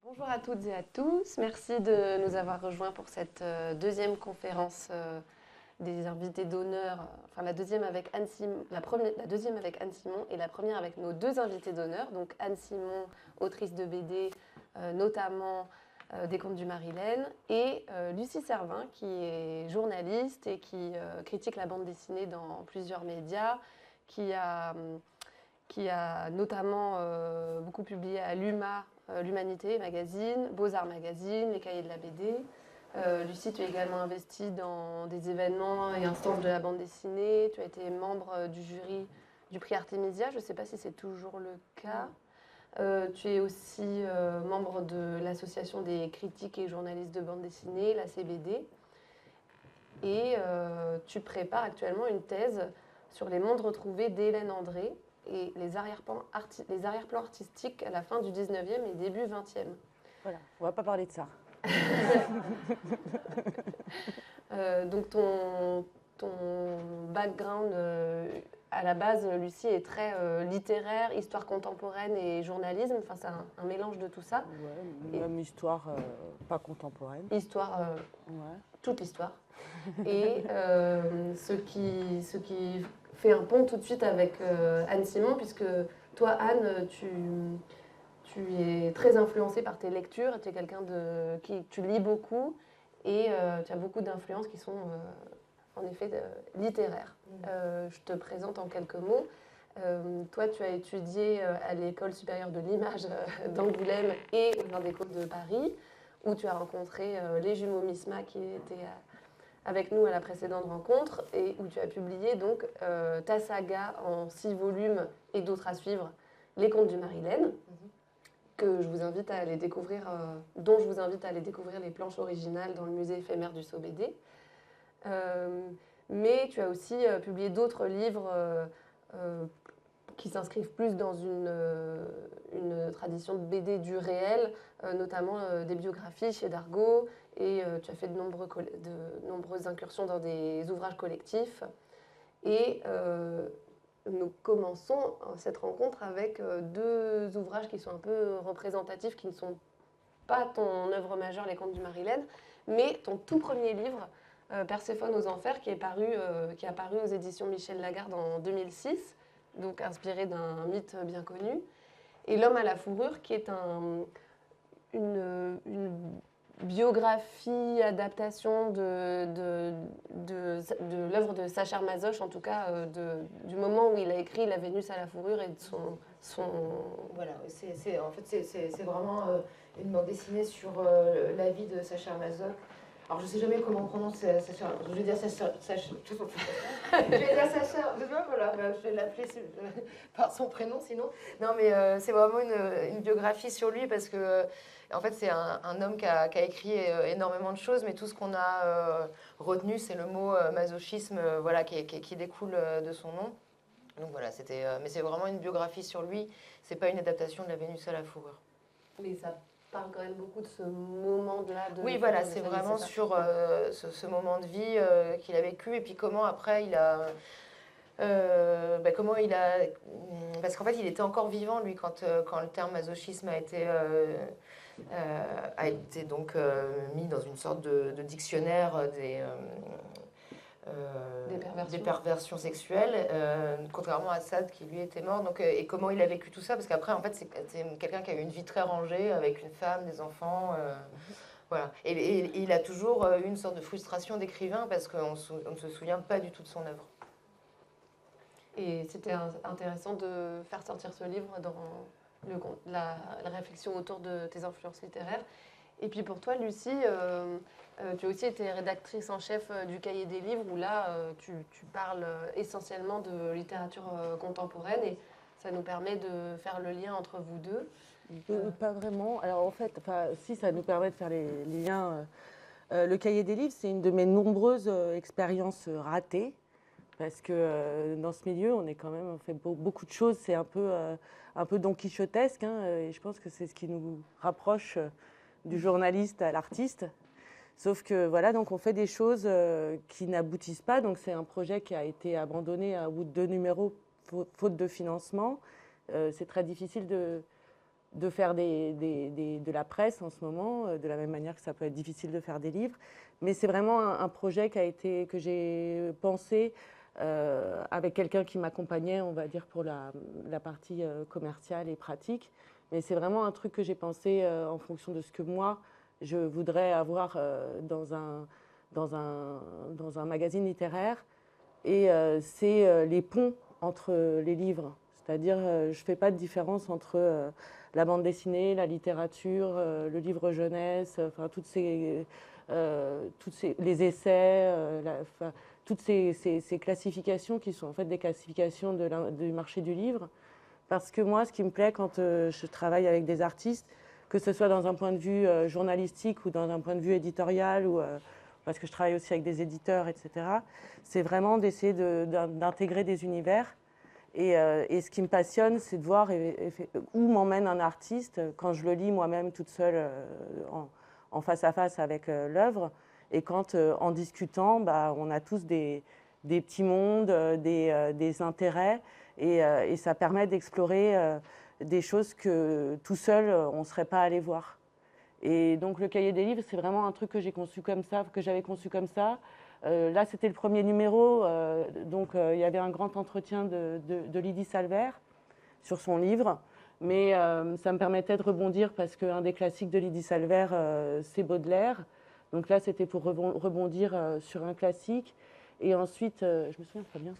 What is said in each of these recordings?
Bonjour à toutes et à tous, merci de nous avoir rejoints pour cette deuxième conférence des invités d'honneur, enfin la deuxième avec Anne Simon, la deuxième avec Anne Simon et la première avec nos deux invités d'honneur, donc Anne Simon, autrice de BD, notamment des Contes du Marilène, et Lucie Servin, qui est journaliste et qui critique la bande dessinée dans plusieurs médias, qui a, qui a notamment beaucoup publié à l'UMA, l'Humanité Magazine, Beaux-Arts Magazine, les Cahiers de la BD. Lucie, tu es également investie dans des événements et instances de la bande dessinée. Tu as été membre du jury du prix Artemisia. Je ne sais pas si c'est toujours le cas. Tu es aussi membre de l'association des critiques et journalistes de bande dessinée, la CBD. Et tu prépares actuellement une thèse sur les mondes retrouvés d'Hélène André et les arrière-plans artistiques à la fin du 19e et début 20e. Voilà, on ne va pas parler de ça. Donc ton background à la base, Lucie, est très littéraire, histoire contemporaine et journalisme. Enfin, c'est un mélange de tout ça. Ouais, même histoire pas contemporaine. Histoire, Ouais. toute l'histoire. Et ce qui fait un pont tout de suite avec Anne Simon, puisque toi, Anne, tu es très influencée par tes lectures, tu es quelqu'un qui tu lis beaucoup et tu as beaucoup d'influences qui sont en effet littéraires. Je te présente en quelques mots. Toi, tu as étudié à l'École supérieure de l'image d'Angoulême et aux Arts Déco de Paris, où tu as rencontré les jumeaux Misma qui étaient avec nous à la précédente rencontre et où tu as publié donc ta saga en 6 volumes et d'autres à suivre, Les Contes du Marilène, que je vous invite à aller découvrir, dont je vous invite à aller découvrir les planches originales dans le musée éphémère du SOBD. Mais tu as aussi publié d'autres livres qui s'inscrivent plus dans une tradition de BD du réel, notamment des biographies chez Dargaud, et tu as fait de nombreuses incursions dans des ouvrages collectifs. Et nous commençons cette rencontre avec deux ouvrages qui sont un peu représentatifs, qui ne sont pas ton œuvre majeure, Les Contes du Marilène, mais ton tout premier livre, Perséphone aux Enfers, qui a paru aux éditions Michel Lagarde en 2006, donc inspiré d'un mythe bien connu, et L'Homme à la fourrure, qui est une biographie, adaptation de l'œuvre de Sacha Masoch, en tout cas du moment où il a écrit La Vénus à la fourrure et de son... Voilà, en fait, c'est vraiment une bande dessinée sur la vie de Sacha Masoch. Alors, je ne sais jamais comment on prononce Sacha. Je vais dire Sacha. Je vais dire Sacha. Voilà, je vais l'appeler par son prénom sinon. Non, mais c'est vraiment une biographie sur lui parce que, en fait, c'est un homme qui a écrit énormément de choses, mais tout ce qu'on a retenu, c'est le mot masochisme, voilà, qui découle de son nom. Donc voilà, mais c'est vraiment une biographie sur lui. C'est pas une adaptation de La Vénus à la fourrure. Mais ça parle quand même beaucoup de ce moment-là. Oui, voilà, c'est vraiment sur ce moment de vie qu'il a vécu et puis comment après il a... comment il a... Parce qu'en fait, il était encore vivant, lui, quand le terme masochisme a été donc mis dans une sorte de dictionnaire des perversions sexuelles, contrairement à Sade qui lui était mort. Donc, et comment il a vécu tout ça, parce qu'après en fait c'est quelqu'un qui a eu une vie très rangée avec une femme, des enfants, voilà. Et il a toujours eu une sorte de frustration d'écrivain parce qu'on ne se souvient pas du tout de son œuvre. Et c'était intéressant de faire sortir ce livre dans la réflexion autour de tes influences littéraires. Et puis pour toi, Lucie, tu as aussi été rédactrice en chef du Cahier des livres, où là, tu parles essentiellement de littérature contemporaine, et ça nous permet de faire le lien entre vous deux. Pas vraiment. Alors en fait, si ça nous permet de faire les liens. Le Cahier des livres, c'est une de mes nombreuses expériences ratées, parce que dans ce milieu, on fait beaucoup de choses. C'est un peu don quichotesque, hein, et je pense que c'est ce qui nous rapproche du journaliste à l'artiste. Sauf que voilà, donc on fait des choses qui n'aboutissent pas. Donc c'est un projet qui a été abandonné au bout de 2 numéros faute de financement. C'est très difficile de faire de la presse en ce moment, de la même manière que ça peut être difficile de faire des livres. Mais c'est vraiment un projet que j'ai pensé avec quelqu'un qui m'accompagnait, on va dire, pour la partie commerciale et pratique. Mais c'est vraiment un truc que j'ai pensé en fonction de ce que moi, je voudrais avoir dans un magazine littéraire. Et c'est les ponts entre les livres. C'est-à-dire, je ne fais pas de différence entre la bande dessinée, la littérature, le livre jeunesse, enfin, les essais, toutes ces classifications qui sont en fait des classifications du marché du livre. Parce que moi, ce qui me plaît quand je travaille avec des artistes, que ce soit dans un point de vue journalistique ou dans un point de vue éditorial, ou, parce que je travaille aussi avec des éditeurs, etc., c'est vraiment d'essayer d'intégrer des univers. Et ce qui me passionne, c'est de voir où m'emmène un artiste quand je le lis moi-même toute seule en face à face avec l'œuvre. Et quand, en discutant, bah, on a tous des petits mondes, des intérêts. Et ça permet d'explorer des choses que tout seul, on ne serait pas allé voir. Et donc le cahier des livres, c'est vraiment un truc que j'ai conçu comme ça, que j'avais conçu comme ça. Là, c'était le premier numéro, donc il y avait un grand entretien de Lydie Salver sur son livre. Mais ça me permettait de rebondir parce qu'un des classiques de Lydie Salver, c'est Baudelaire. Donc là, c'était pour rebondir sur un classique. Et ensuite, je me souviens très bien,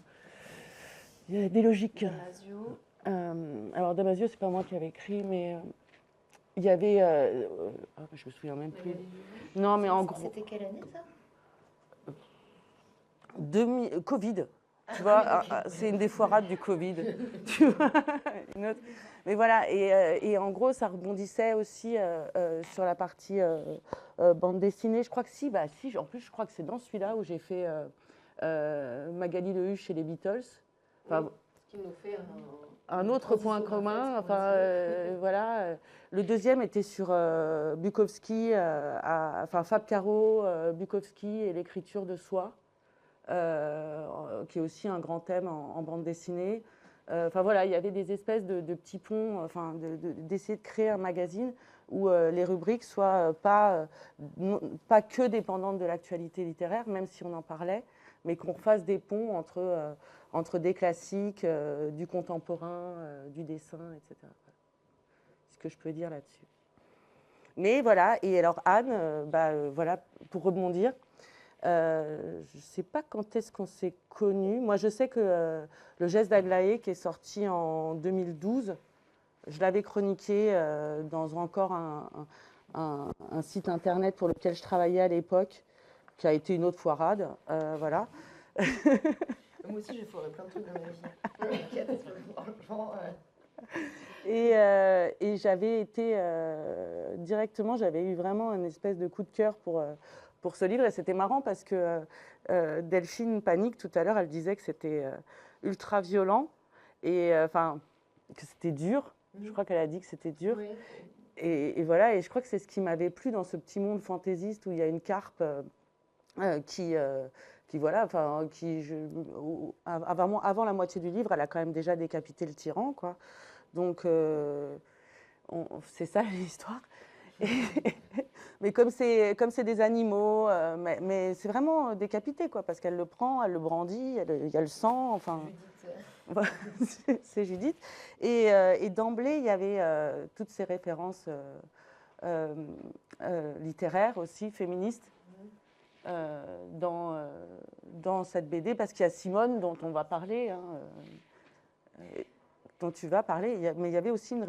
il y a des logiques. Damasio. Alors Damasio, c'est pas moi qui avais écrit, mais il y avait... je me souviens même plus. Non, mais en gros... C'était quelle année, ça? Covid, tu vois, c'est une des foirades du Covid. Tu vois, une autre. Mais voilà, et en gros, ça rebondissait aussi sur la partie bande dessinée. Je crois que si, en plus, je crois que c'est dans celui-là où j'ai fait Magali Lehuche et les Beatles. Enfin, Oui, ce qui nous fait un autre point commun. Enfin, voilà. Le deuxième était sur Bukowski, enfin Fab Caro, Bukowski et l'écriture de soi. Qui est aussi un grand thème en bande dessinée. Enfin voilà, il y avait des espèces de petits ponts, enfin d'essayer de créer un magazine où les rubriques soient pas que dépendantes de l'actualité littéraire, même si on en parlait, mais qu'on fasse des ponts entre des classiques, du contemporain, du dessin, etc. C'est ce que je peux dire là-dessus. Mais voilà, et alors Anne, voilà, pour rebondir, je ne sais pas quand est-ce qu'on s'est connus. Moi, je sais que le geste d'Aglaé, qui est sorti en 2012, je l'avais chroniqué dans encore un site internet pour lequel je travaillais à l'époque, qui a été une autre foirade. Voilà. Moi aussi, j'ai foiré plein de trucs dans ma vie. Franchement, Et j'avais été directement, j'avais eu vraiment une espèce de coup de cœur pour ce livre. Et c'était marrant parce que Delphine Panique, tout à l'heure, elle disait que c'était ultra violent et enfin que c'était dur. Je crois qu'elle a dit que c'était dur. oui. Et voilà, et je crois que c'est ce qui m'avait plu dans ce petit monde fantaisiste où il y a une carpe qui voilà, enfin, avant la moitié du livre, elle a quand même déjà décapité le tyran, quoi. Donc, c'est ça l'histoire. Mais comme c'est des animaux, mais c'est vraiment décapité, quoi, parce qu'elle le prend, elle le brandit, il y a le sang, enfin. C'est Judith. Et d'emblée, il y avait toutes ces références littéraires aussi, féministes, dans cette BD, parce qu'il y a Simone dont on va parler, hein, dont tu vas parler, mais il y avait aussi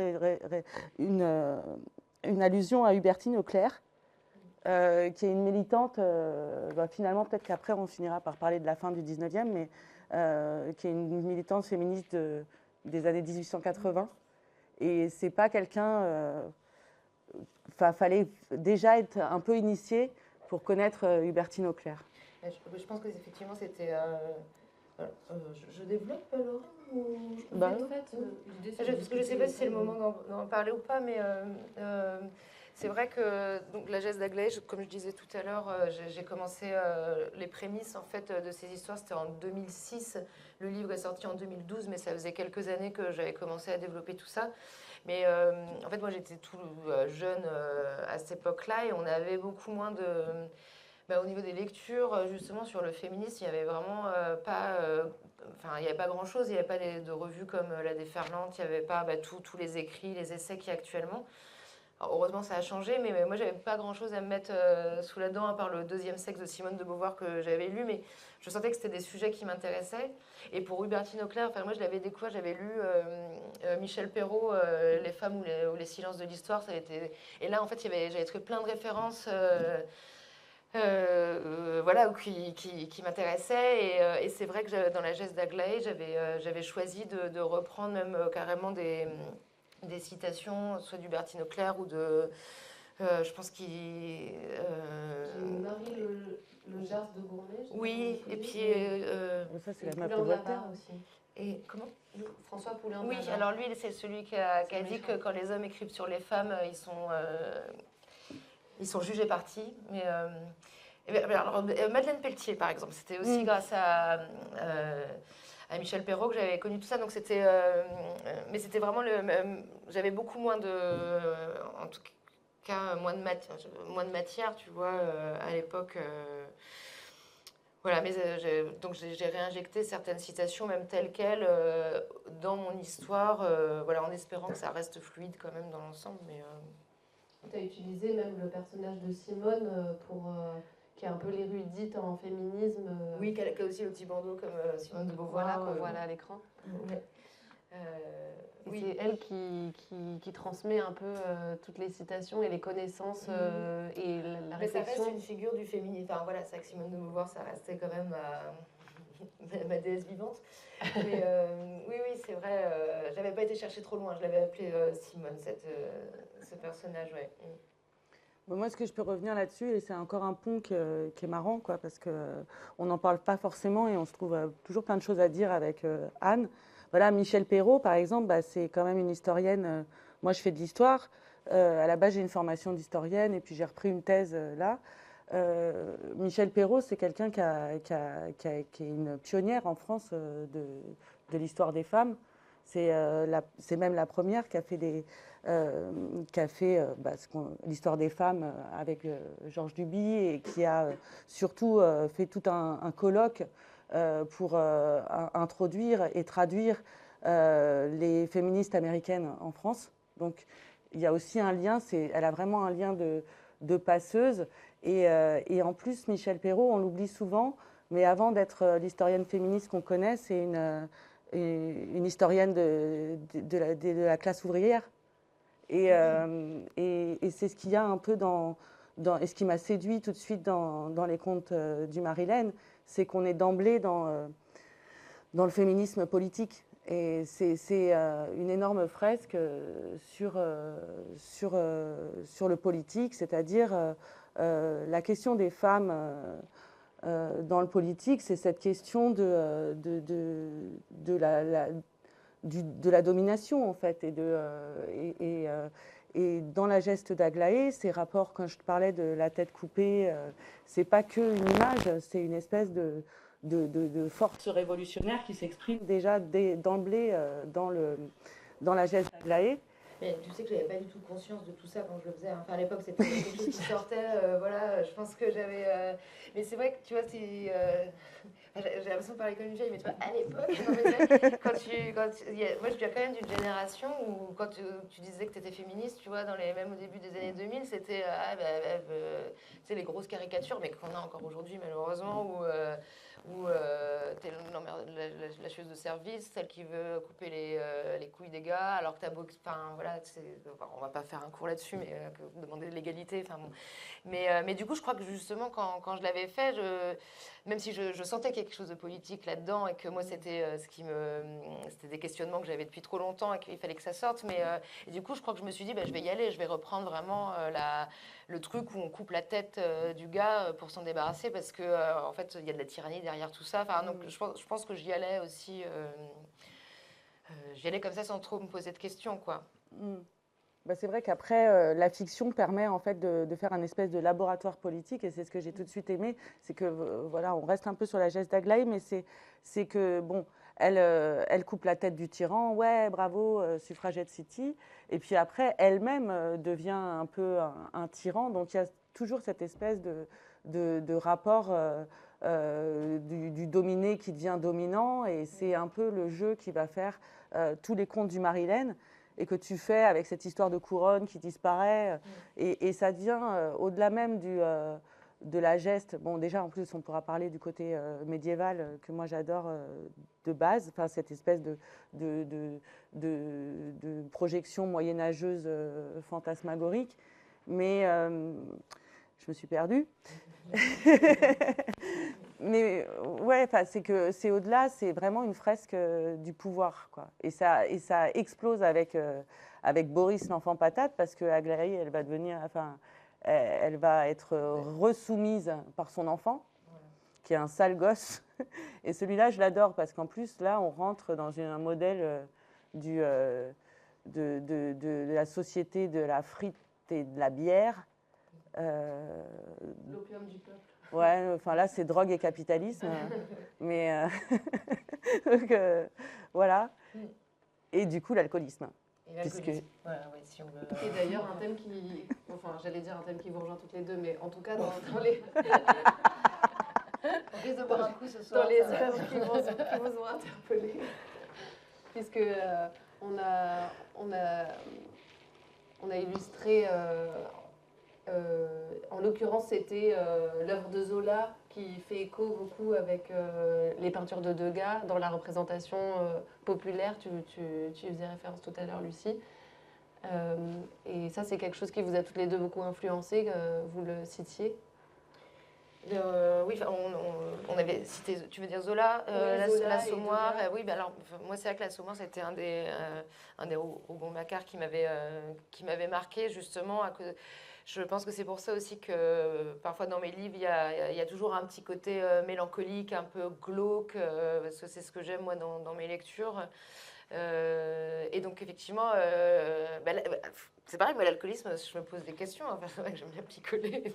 une allusion à Hubertine Auclair, qui est une militante, finalement peut-être qu'après on finira par parler de la fin du 19e, mais qui est une militante féministe des années 1880. Et c'est pas quelqu'un... fallait déjà être un peu initié pour connaître Hubertine Auclair. Je pense que effectivement c'était... je développe, Laura ou... Parce que je ne sais pas si c'est le moment d'en parler ou pas, mais c'est vrai que donc, la geste d'Aglaé, comme je disais tout à l'heure, j'ai commencé les prémices en fait, de ces histoires, c'était en 2006. Le livre est sorti en 2012, mais ça faisait quelques années que j'avais commencé à développer tout ça. Mais en fait, moi, j'étais tout jeune à cette époque-là et on avait beaucoup moins de... au niveau des lectures, justement, sur le féminisme, il n'y avait vraiment pas... Enfin, il n'y avait pas grand-chose. Il n'y avait pas de revues comme La Déferlante. Il n'y avait pas tous les écrits, les essais qu'il y a actuellement. Alors, heureusement, ça a changé, mais moi, j'avais pas grand-chose à me mettre sous la dent, à part le deuxième sexe de Simone de Beauvoir que j'avais lu, mais je sentais que c'était des sujets qui m'intéressaient. Et pour Hubertine Auclair, enfin, moi, je l'avais découvert, j'avais lu Michel Perrault, Les femmes ou les silences de l'histoire. Et là, en fait, j'avais trouvé plein de références voilà, qui m'intéressaient. Et c'est vrai que dans la geste d'Aglaé, j'avais choisi de reprendre même carrément des citations, soit d'Hubertine Auclair ou de... je pense qu'il... Marie le Jars de Gournay. Oui, et puis... Ça, c'est la Poulain map de de Voltaire. Lapin aussi. et comment François Poulain de Oui, Lapin. alors lui, c'est celui qui a C'est dit méchant. que quand les hommes écrivent sur les femmes, ils sont jugés partis. Alors, Madeleine Pelletier, par exemple, c'était aussi grâce à Michel Perrault que j'avais connu tout ça. Donc mais c'était vraiment j'avais beaucoup moins en tout cas, moins de matière, tu vois, à l'époque. Voilà, mais donc j'ai réinjecté certaines citations, même telles quelles, dans mon histoire, voilà, en espérant que ça reste fluide quand même dans l'ensemble. Tu as utilisé même le personnage de Simone qui est un peu l'érudite en féminisme. Oui, qui a aussi le petit bandeau comme Simone de Beauvoir. Voilà, qu'on voit là à l'écran. Ouais. Oui. C'est elle qui transmet un peu toutes les citations et les connaissances et la Mais ça réflexion. reste une figure du féminisme. Enfin voilà, c'est vrai que Simone de Beauvoir, ça restait quand même ma déesse vivante. Mais oui, c'est vrai, j'avais pas été chercher trop loin. Je l'avais appelée Simone, ce personnage, ouais. Bon, moi, ce que je peux revenir là-dessus, et c'est encore un pont qui est marrant, quoi, parce qu'on n'en parle pas forcément et on se trouve toujours plein de choses à dire avec Anne. Voilà, Michel Perrault, par exemple, c'est quand même une historienne. Moi, je fais de l'histoire. À la base, j'ai une formation d'historienne et puis j'ai repris une thèse là. Michel Perrault, c'est quelqu'un qui est une pionnière en France de l'histoire des femmes. C'est même la première qui a fait l'histoire des femmes avec Georges Duby et qui a surtout fait tout un colloque pour introduire et traduire les féministes américaines en France. Donc il y a aussi un lien, elle a vraiment un lien de passeuse. Et en plus, Michel Perrault, on l'oublie souvent, mais avant d'être l'historienne féministe qu'on connaît, c'est une historienne de la classe ouvrière. Et c'est ce qu'il y a un peu et ce qui m'a séduit tout de suite dans les contes du Marilène, c'est qu'on est d'emblée dans le féminisme politique. Et c'est une énorme fresque sur le politique, c'est-à-dire la question des femmes dans le politique, c'est cette question de la domination, en fait. Et dans la geste d'Aglaé, ces rapports, quand je te parlais de la tête coupée, c'est pas qu'une image, c'est une espèce de force révolutionnaire qui s'exprime déjà d'emblée dans la geste d'Aglaé. Mais tu sais que j'avais pas du tout conscience de tout ça quand je le faisais. Enfin, à l'époque, c'était quelque chose qui sortait. Voilà, je pense que j'avais. Mais c'est vrai que tu vois, j'ai l'impression de parler comme une vieille, mais tu vois, à l'époque, non, mais moi, je viens quand même d'une génération où quand tu disais que tu étais féministe, tu vois, même au début des années 2000, c'était tu sais, les grosses caricatures, mais qu'on a encore aujourd'hui, malheureusement, où la chieuse de service, celle qui veut couper les couilles des gars, alors que t'as beau... Enfin, voilà, on va pas faire un cours là-dessus, mais demander de l'égalité, enfin bon. Mais du coup, je crois que justement, quand je l'avais fait, même si je sentais quelque chose de politique là-dedans, et que moi, c'était des questionnements que j'avais depuis trop longtemps, et qu'il fallait que ça sorte, et du coup, je crois que je me suis dit, je vais y aller, je vais reprendre vraiment le truc où on coupe la tête du gars pour s'en débarrasser, parce que en fait, il y a de la tyrannie derrière tout ça. Enfin, donc, je pense que j'y allais aussi. J'y allais comme ça sans trop me poser de questions, quoi. C'est vrai qu'après, la fiction permet en fait de faire un espèce de laboratoire politique, et c'est ce que j'ai tout de suite aimé, c'est que voilà, on reste un peu sur la geste d'Aglaé, mais c'est que bon, elle coupe la tête du tyran, ouais, bravo, suffragette city. Et puis après, elle-même devient un peu un tyran. Donc il y a toujours cette espèce de rapport du dominé qui devient dominant. Et c'est un peu le jeu qui va faire tous les contes du Marilyn et que tu fais avec cette histoire de couronne qui disparaît. Et ça devient, au-delà même de la geste, bon déjà en plus on pourra parler du côté médiéval que moi j'adore de base, enfin cette espèce de projection moyenâgeuse fantasmagorique, mais je me suis perdue. Mais ouais, c'est que c'est au-delà, c'est vraiment une fresque du pouvoir, quoi. Et ça explose avec Boris l'enfant patate, parce que Aglaé, elle va devenir, enfin, elle va être resoumise par son enfant, qui est un sale gosse. Et celui-là, je l'adore parce qu'en plus, là, on rentre dans un modèle de la société de la frite et de la bière. L'opium du peuple. Ouais, enfin là, c'est drogue et capitalisme. Mais donc, voilà. Et du coup, l'alcoolisme. Puisque... Voilà, ouais, si on veut... Et d'ailleurs, un thème qui... Enfin, j'allais dire un thème qui vous rejoint toutes les deux, mais en tout cas, dans les... On risque de boire un coup ce soir. Dans les œuvres qui vous ont interpellé. Puisque on a illustré... en l'occurrence, c'était l'œuvre de Zola qui fait écho beaucoup avec les peintures de Degas dans la représentation populaire. Tu faisais référence tout à l'heure, Lucie. Et ça, c'est quelque chose qui vous a toutes les deux beaucoup influencé, vous le citiez. Oui, on avait cité, tu veux dire Zola, oui, Zola l'Assommoir. Oui, ben alors, moi, c'est vrai que l'Assommoir, c'était un des Rougon-Macquart qui m'avait marqué, justement, à cause... Je pense que c'est pour ça aussi que parfois dans mes livres, il y a toujours un petit côté mélancolique, un peu glauque, parce que c'est ce que j'aime moi dans mes lectures. Et donc effectivement, c'est pareil, moi l'alcoolisme, je me pose des questions, enfin, c'est vrai que j'aime bien picoler.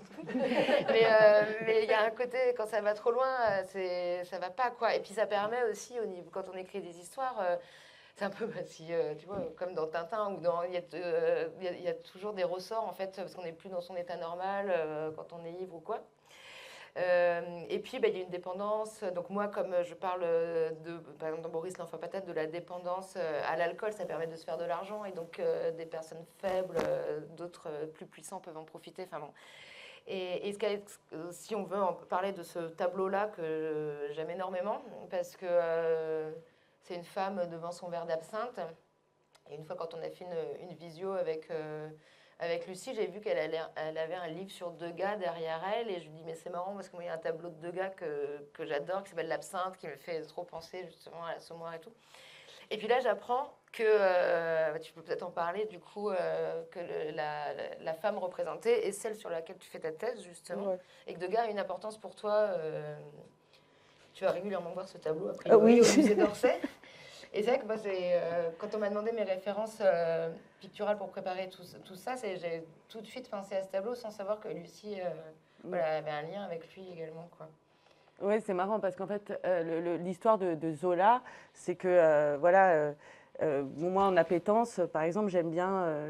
mais il y a un côté, quand ça va trop loin, ça va pas, quoi. Et puis ça permet aussi, quand on écrit des histoires... c'est un peu, si, tu vois, comme dans Tintin, où il y a toujours des ressorts, en fait, parce qu'on n'est plus dans son état normal quand on est ivre ou quoi. Et puis, il y a une dépendance. Donc moi, comme je parle, par exemple, dans Boris l'enfant patate, de la dépendance à l'alcool, ça permet de se faire de l'argent. Et donc, des personnes faibles, d'autres plus puissants peuvent en profiter. Enfin bon. Et si on veut parler de ce tableau-là que j'aime énormément, parce que... c'est une femme devant son verre d'absinthe. Et une fois, quand on a fait une visio avec Lucie, j'ai vu qu'elle avait un livre sur Degas derrière elle. Et je lui dis, mais c'est marrant parce qu'il y a un tableau de Degas que j'adore, qui s'appelle L'Absinthe, qui me fait trop penser justement à l'Assommoir et tout. Et puis là, j'apprends que, tu peux peut-être en parler, du coup, que la femme représentée est celle sur laquelle tu fais ta thèse, justement. Ouais. Et que Degas a une importance pour toi... tu vas régulièrement voir ce tableau, après oui. Au musée d'Orsay. Et c'est vrai que moi, quand on m'a demandé mes références picturales pour préparer tout ça, j'ai tout de suite pensé à ce tableau sans savoir que Lucie avait un lien avec lui également, quoi. Oui, c'est marrant parce qu'en fait, l'histoire de Zola, c'est que, moi, en appétence, par exemple, j'aime bien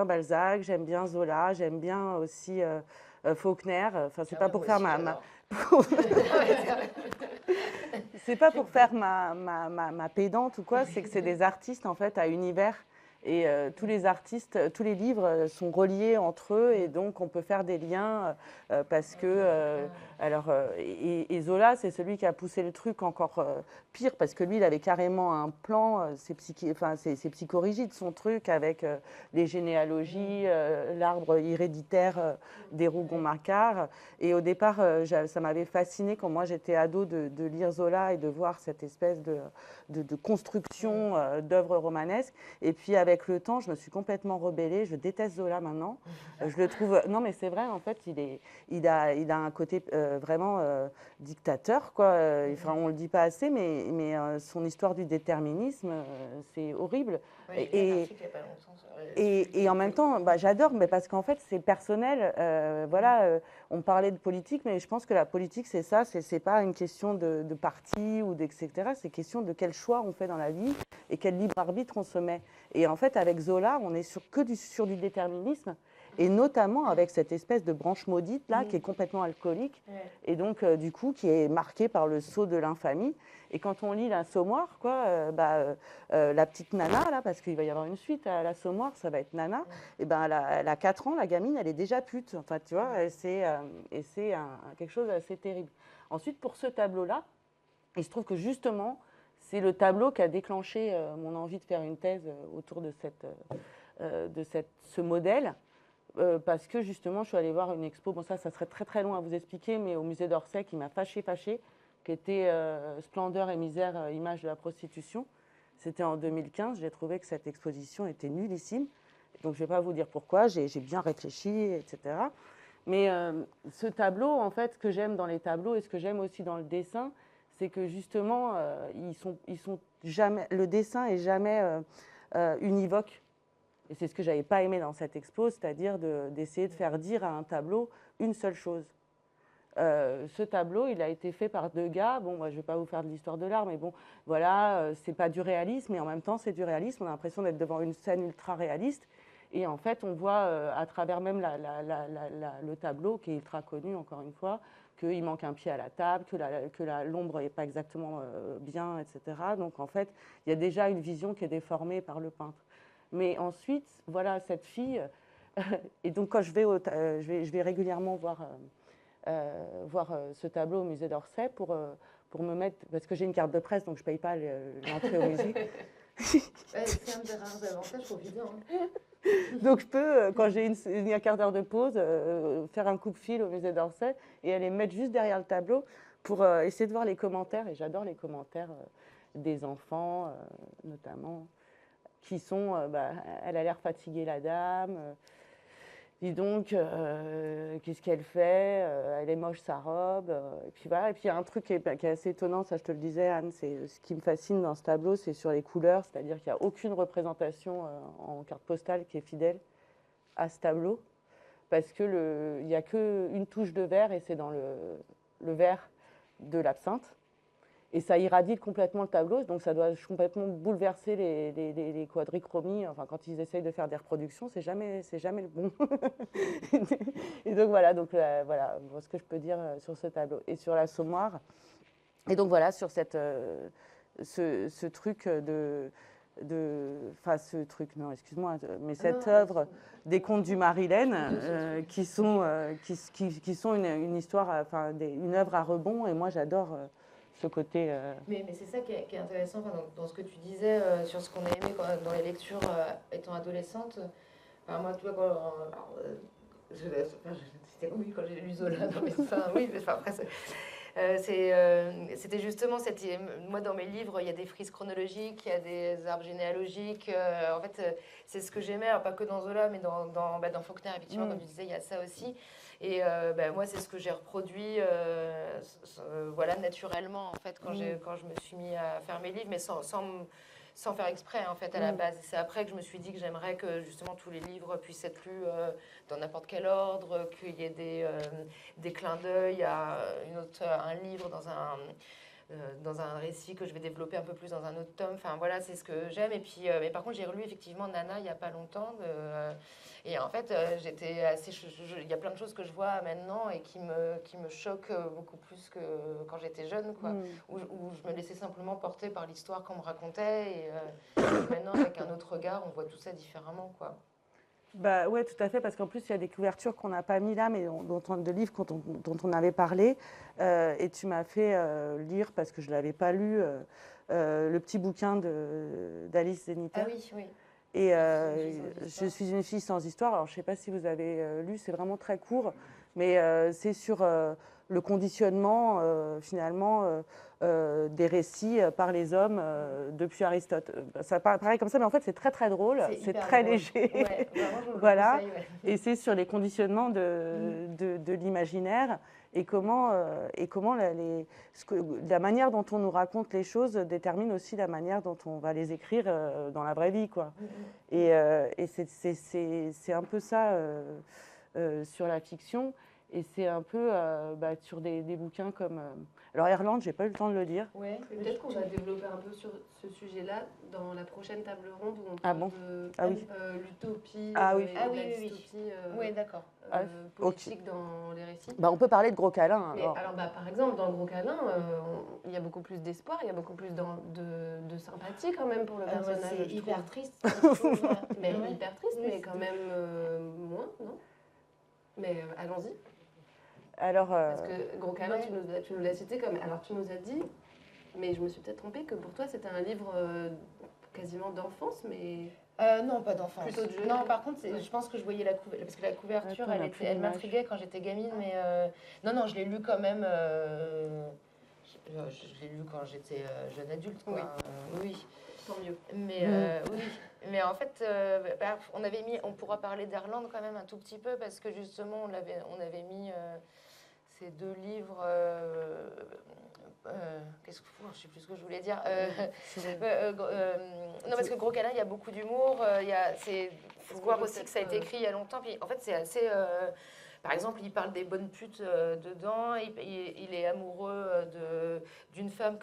Balzac, j'aime bien Zola, j'aime bien aussi Faulkner. Enfin, c'est pas pour faire c'est pas pour faire ma pédante ou quoi, c'est que c'est des artistes en fait à univers. Et tous les artistes, tous les livres sont reliés entre eux et donc on peut faire des liens parce que... et Zola, c'est celui qui a poussé le truc encore pire parce que lui, il avait carrément un plan, c'est psychorigide son truc avec les généalogies, l'arbre héréditaire des Rougon-Macquart. Et au départ, ça m'avait fasciné quand moi j'étais ado de lire Zola et de voir cette espèce de construction d'œuvres romanesques. Et puis avec le temps, je me suis complètement rebellée. Je déteste Zola maintenant. Je le trouve. Non, mais c'est vrai, en fait, il a un côté vraiment dictateur, quoi. Enfin, on le dit pas assez, mais son histoire du déterminisme, c'est horrible. Ouais, j'ai lu un article il n'y a pas longtemps. Et en même temps, bah, j'adore, mais parce qu'en fait, c'est personnel. Voilà, on parlait de politique, mais je pense que la politique, c'est ça. C'est pas une question de parti ou etc. C'est question de quel choix on fait dans la vie et quel libre arbitre on se met. Et en fait, avec Zola, on est sur du déterminisme, et notamment avec cette espèce de branche maudite là, qui est complètement alcoolique, et donc du coup qui est marquée par le sceau de l'infamie. Et quand on lit l'Assommoir, quoi, la petite Nana là, parce qu'il va y avoir une suite à l'Assommoir, ça va être Nana. Et ben elle a 4 ans, la gamine, elle est déjà pute. Enfin, tu vois, et c'est quelque chose d'assez terrible. Ensuite, pour ce tableau-là, il se trouve que justement, c'est le tableau qui a déclenché mon envie de faire une thèse autour de ce modèle. Parce que justement, je suis allée voir une expo, bon ça serait très très long à vous expliquer, mais au musée d'Orsay, qui m'a fâchée, qui était Splendeur et misère, images de la prostitution. C'était en 2015, j'ai trouvé que cette exposition était nullissime. Donc je ne vais pas vous dire pourquoi, j'ai bien réfléchi, etc. Mais ce tableau, en fait, ce que j'aime dans les tableaux et ce que j'aime aussi dans le dessin, c'est que justement, ils sont jamais, le dessin est jamais univoque. Et c'est ce que j'avais pas aimé dans cette expo, c'est-à-dire d'essayer de faire dire à un tableau une seule chose. Ce tableau, il a été fait par 2 gars. Bon, moi, je ne vais pas vous faire de l'histoire de l'art, mais bon, voilà, c'est pas du réalisme, mais en même temps, c'est du réalisme. On a l'impression d'être devant une scène ultra réaliste. Et en fait, on voit à travers même le tableau, qui est ultra connu, encore une fois, qu'il manque un pied à la table, que l'ombre n'est pas exactement bien, etc. Donc, en fait, il y a déjà une vision qui est déformée par le peintre. Mais ensuite, voilà, cette fille. Et donc, quand je vais régulièrement voir ce tableau au musée d'Orsay pour me mettre. Parce que j'ai une carte de presse, donc je ne paye pas l'entrée au musée. C'est un des rares avantages profitant. Donc, je peux, quand j'ai un quart d'heure de pause, faire un coup de fil au musée d'Orsay et aller me mettre juste derrière le tableau pour essayer de voir les commentaires. Et j'adore les commentaires des enfants, notamment, qui sont elle a l'air fatiguée, la dame. Dis donc, qu'est-ce qu'elle fait? Elle est moche, sa robe. Et puis voilà. Et puis il y a un truc qui est assez étonnant, ça je te le disais, Anne, c'est ce qui me fascine dans ce tableau, c'est sur les couleurs, c'est-à-dire qu'il n'y a aucune représentation en carte postale qui est fidèle à ce tableau, parce que il n'y a qu'une touche de vert, et c'est dans le vert de l'absinthe. Et ça irradie complètement le tableau, donc ça doit complètement bouleverser les quadrichromies. Enfin, quand ils essayent de faire des reproductions, c'est jamais le bon. Et donc voilà, voilà ce que je peux dire sur ce tableau. Et sur l'Assommoir. Et donc voilà, sur ce truc ce truc, non, excuse-moi, mais cette œuvre des contes du Marilène, qui sont une histoire, une œuvre à rebond, et moi j'adore ce côté. Mais c'est ça qui est intéressant dans ce que tu disais sur ce qu'on a aimé dans les lectures étant adolescente. Enfin, moi, tu vois, c'était oui quand j'ai lu Zola, non, mais, oui, mais après, c'était justement moi dans mes livres il y a des frises chronologiques, il y a des arbres généalogiques, en fait c'est ce que j'aimais, alors pas que dans Zola mais dans Faulkner effectivement, comme tu disais, il y a ça aussi. Et moi, c'est ce que j'ai reproduit voilà, naturellement, en fait, quand je me suis mis à faire mes livres, mais sans faire exprès, en fait, à la base. C'est après que je me suis dit que j'aimerais que, justement, tous les livres puissent être lus dans n'importe quel ordre, qu'il y ait des clins d'œil à un livre dans un récit que je vais développer un peu plus dans un autre tome. Enfin, voilà, c'est ce que j'aime. Et puis, mais par contre, j'ai relu, effectivement, Nana, il n'y a pas longtemps, et en fait, j'étais assez. Il y a plein de choses que je vois maintenant et qui me choquent beaucoup plus que quand j'étais jeune, quoi. Où je me laissais simplement porter par l'histoire qu'on me racontait. Et maintenant, avec un autre regard, on voit tout ça différemment, quoi. Bah ouais, tout à fait, parce qu'en plus il y a des couvertures qu'on n'a pas mis là, mais de livres dont on avait parlé, et tu m'as fait lire, parce que je l'avais pas lu, le petit bouquin d'Alice Zeniter. Ah oui, oui. Et je suis une fille sans histoire. Alors je ne sais pas si vous avez lu, c'est vraiment très court, mais c'est sur le conditionnement finalement des récits par les hommes depuis Aristote. Ça paraît comme ça, mais en fait c'est très très drôle, c'est très drôle. léger. Ouais, vraiment, je Voilà. conseille, ouais. Et c'est sur les conditionnements de l'imaginaire et comment la manière dont on nous raconte les choses détermine aussi la manière dont on va les écrire dans la vraie vie, quoi. Et c'est un peu ça sur la fiction. Et c'est un peu sur des bouquins comme... Alors, Erland, j'ai pas eu le temps de le lire. Ouais, peut-être qu'on va développer un peu sur ce sujet-là dans la prochaine table ronde où on Ah parle bon de oui. l'utopie Ah oui. et Ah de oui, la oui, oui. dystopie Oui, d'accord. politique dans les récits. On peut parler de Gros Câlin. Mais alors, par exemple, dans Gros Câlin, il y a beaucoup plus d'espoir, il y a beaucoup plus de sympathie quand même pour le personnage. C'est je hyper trouve. triste. Je trouve. Mais Ouais. hyper triste, Oui, mais quand même moins, non? Mais allons-y. Alors, Parce que Gros Câlin, ouais. tu nous l'as cité comme... Alors, tu nous as dit, mais je me suis peut-être trompée, que pour toi, c'était un livre quasiment d'enfance, mais... Non, pas d'enfance. Plutôt de jeune. Non, par contre, Ouais. je pense que je voyais la couverture, parce que la couverture, Attends, on a plus elle d'image. m'intriguait quand j'étais gamine, mais non, je l'ai lu quand même. Je l'ai lu quand j'étais jeune adulte, quoi. Oui. Oui. Tant mieux. Mais oui. Mais en fait, on pourra parler d'Erland quand même un tout petit peu, parce que justement, on avait mis ces deux livres. Je sais plus ce que je voulais dire. Non, parce que Gros Câlin, il y a beaucoup d'humour. Il faut voir aussi que ça a été écrit il y a longtemps. Puis, en fait, c'est assez... par exemple, il parle des bonnes putes dedans. Il est amoureux d'une femme,